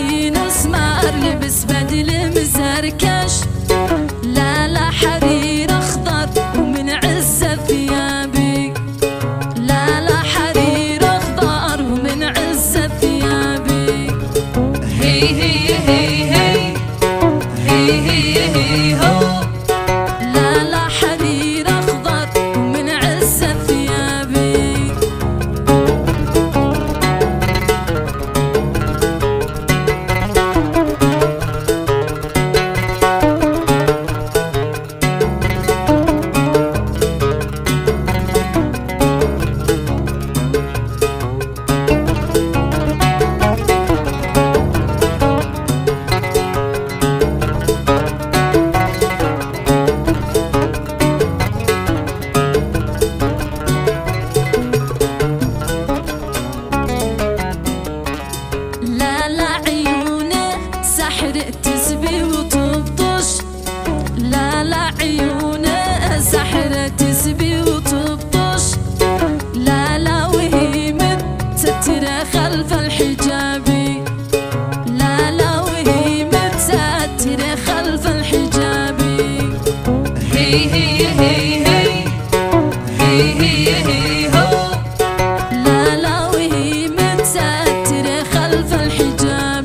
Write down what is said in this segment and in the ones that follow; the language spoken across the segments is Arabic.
فساتين اسمر لبس بدل مزركش، لا لا حرير اخضر ومن عزة ثيابي، لا لا حرير اخضر ومن عزة ثيابي. هي هي هي هي هي هي هي هو، لا لا حرير اخضر ومن عزة ثيابي. تسبي وتبطش، لا لا عيونه سحرة تسبي وتبطش، لا لا وهي متسترة خلف الحجاب، لا لا وهي متسترة خلف الحجاب. هي هي هي هي هي هي هي هو، لا لا وهي متسترة خلف الحجاب.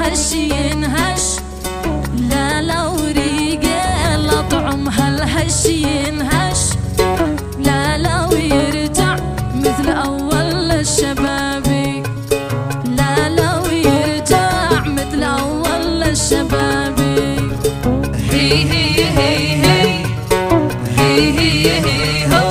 هالهش ينهش، لا لا وريقه لا طعم هالهش ينهش، لا لا ويرجع مثل أول الشباب، لا لا ويرجع مثل أول الشباب. هي هي هي هي هي هي هي هو.